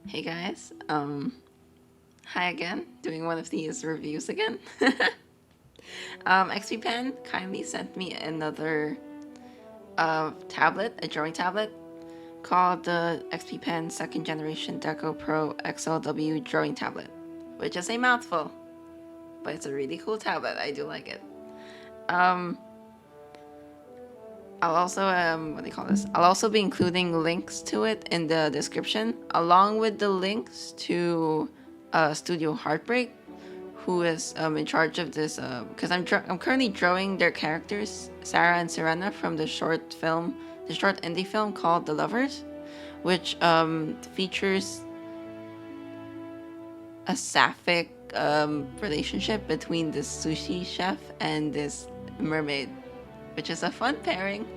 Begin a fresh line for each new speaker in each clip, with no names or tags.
Hey guys, hi again, doing one of these reviews again. XPPen kindly sent me another tablet, a drawing tablet, called the XPPen 2nd Generation Deco Pro XLW drawing tablet, which is a mouthful, but it's a really cool tablet, I do like it. I'll also, I'll also be including links to it in the description, along with the links to Studio Heartbreak, who is in charge of this, because I'm currently drawing their characters, Sarah and Serena, from the short indie film called The Lovers, which features a sapphic relationship between this sushi chef and this mermaid, which is a fun pairing.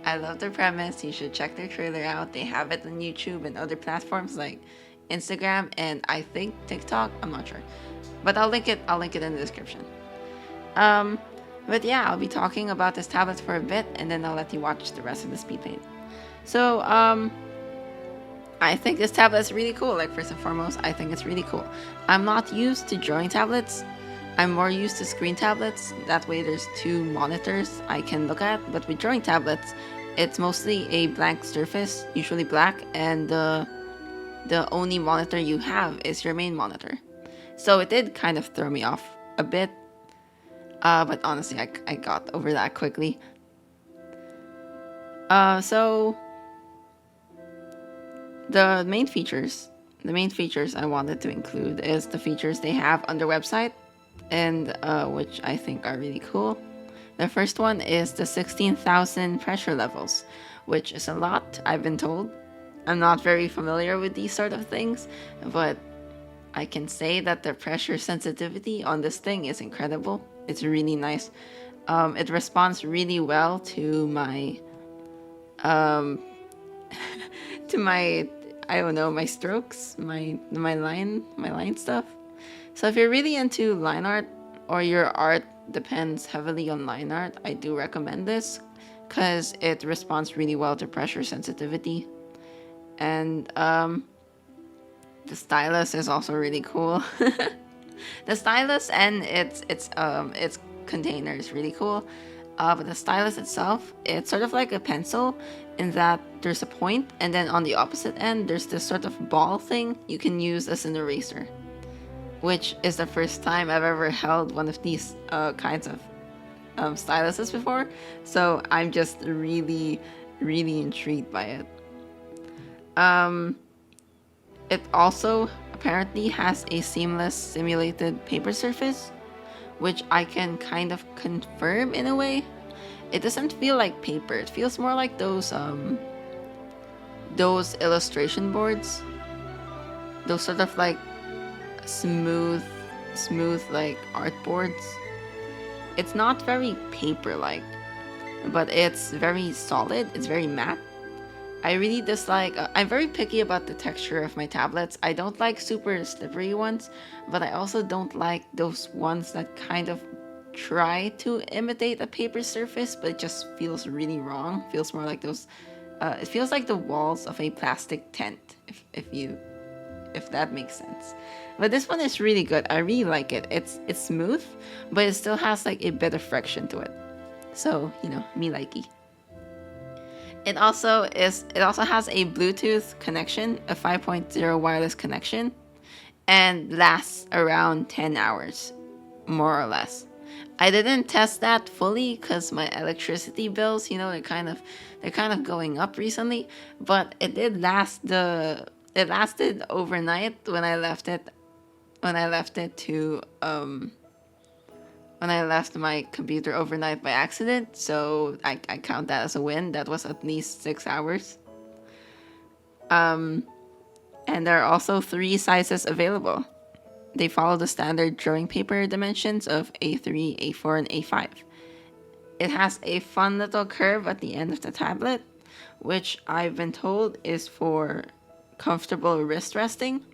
I love the premise. You should check their trailer out. They have it on YouTube and other platforms like Instagram and I think TikTok. I'm not sure, but I'll link it in the description. But yeah, I'll be talking about this tablet for a bit, and then I'll let you watch the rest of the speed paint. So I think this tablet is really cool. Like, first and foremost, I think it's really cool. I'm not used to drawing tablets. I'm more used to screen tablets. That way there's two monitors I can look at. But with drawing tablets, it's mostly a blank surface, usually black, and the only monitor you have is your main monitor. So it did kind of throw me off a bit. But honestly, I got over that quickly. So the main features I wanted to include is the features they have on their website, and which I think are really cool. The first one is the 16,000 pressure levels, which is a lot, I've been told. I'm not very familiar with these sort of things, but I can say that the pressure sensitivity on this thing is incredible. It's really nice. It responds really well to my to my, I don't know, my strokes, my line stuff. So if you're really into line art, or your art depends heavily on line art, I do recommend this because it responds really well to pressure sensitivity. And the stylus is also really cool. The stylus and its container is really cool. But the stylus itself, it's sort of like a pencil in that there's a point, and then on the opposite end there's this sort of ball thing you can use as an eraser, which is the first time I've ever held one of these kinds of styluses before. So I'm just really, really intrigued by it. It also apparently has a seamless simulated paper surface, which I can kind of confirm in a way. It doesn't feel like paper. It feels more like those illustration boards. Those sort of like smooth like art boards. It's not very paper-like, but it's very solid. It's very matte. I really dislike, I'm very picky about the texture of my tablets. I don't like super slippery ones, but I also don't like those ones that kind of try to imitate a paper surface, but it just feels really wrong. Feels more like those, it feels like the walls of a plastic tent, if that makes sense. But this one is really good. I really like it. It's smooth, but it still has like a bit of friction to it. So, you know, me likey. It also has a Bluetooth connection, a 5.0 wireless connection, and lasts around 10 hours, more or less. I didn't test that fully because my electricity bills, you know, they're kind of going up recently, but it did last it lasted overnight when I left my computer overnight by accident, so I count that as a win. That was at least 6 hours. And there are also 3 sizes available. They follow the standard drawing paper dimensions of A3, A4, and A5. It has a fun little curve at the end of the tablet, which I've been told is for comfortable wrist resting,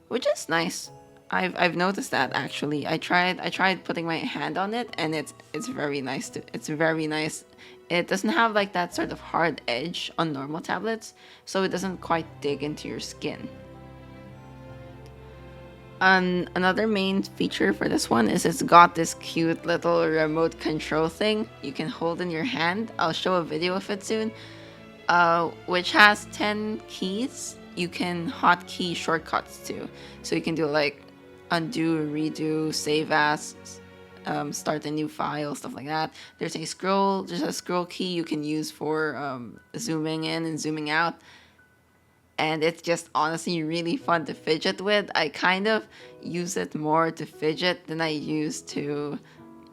which is nice. I've noticed that actually. I tried putting my hand on it, and it's very nice. It's very nice. It doesn't have like that sort of hard edge on normal tablets, so it doesn't quite dig into your skin. Another main feature for this one is it's got this cute little remote control thing you can hold in your hand. I'll show a video of it soon, which has 10 keys you can hotkey shortcuts to. So you can do like undo, redo, save as, start a new file, stuff like that. There's a scroll key you can use for zooming in and zooming out. And it's just honestly really fun to fidget with. I kind of use it more to fidget than I use to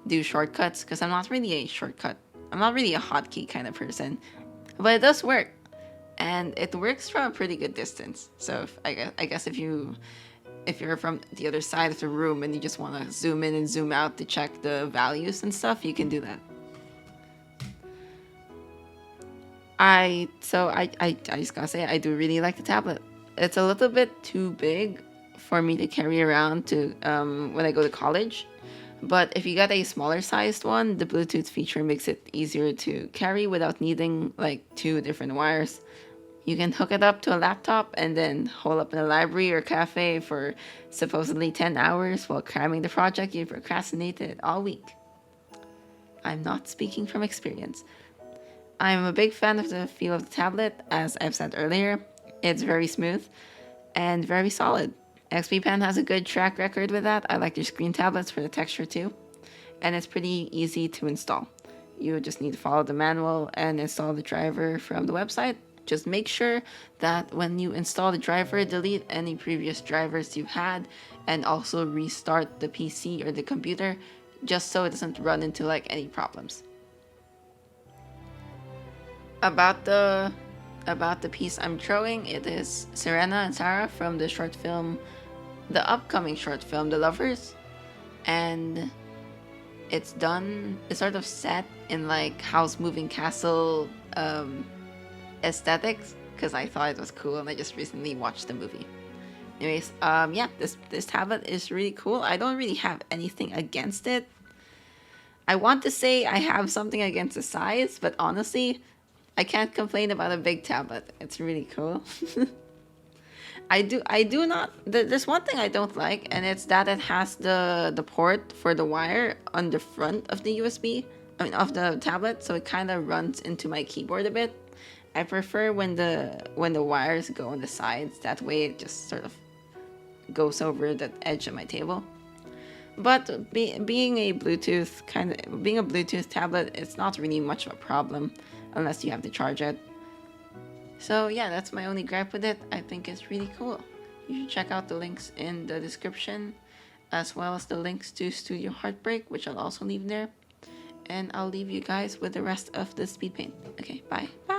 do shortcuts, because I'm not really a hotkey kind of person. But it does work, and it works from a pretty good distance. So I guess if you're from the other side of the room and you just want to zoom in and zoom out to check the values and stuff, you can do that. I just gotta say, I do really like the tablet. It's a little bit too big for me to carry around to when I go to college. But if you get a smaller sized one, the Bluetooth feature makes it easier to carry without needing like 2 different wires. You can hook it up to a laptop and then hole up in a library or cafe for supposedly 10 hours while cramming the project you procrastinated all week. I'm not speaking from experience. I'm a big fan of the feel of the tablet, as I've said earlier. It's very smooth and very solid. XPPen has a good track record with that. I like their screen tablets for the texture too. And it's pretty easy to install. You just need to follow the manual and install the driver from the website. Just make sure that when you install the driver, delete any previous drivers you've had and also restart the PC or the computer, just so it doesn't run into like any problems. About the piece I'm drawing, it is Serena and Sarah from the upcoming short film, The Lovers, and it's sort of set in like House Moving Castle aesthetics, because I thought it was cool and I just recently watched the movie. Anyways, yeah, this tablet is really cool. I don't really have anything against it. I want to say I have something against the size, but honestly, I can't complain about a big tablet. It's really cool. There's one thing I don't like, and it's that it has the port for the wire on the front of the of the tablet, so it kind of runs into my keyboard a bit. I prefer when the wires go on the sides, that way it just sort of goes over the edge of my table. But being a Bluetooth tablet, it's not really much of a problem unless you have to charge it. So yeah, that's my only gripe with it. I think it's really cool. You should check out the links in the description, as well as the links to Studio Heartbreak, which I'll also leave there. And I'll leave you guys with the rest of the speed paint. Okay, bye. Bye!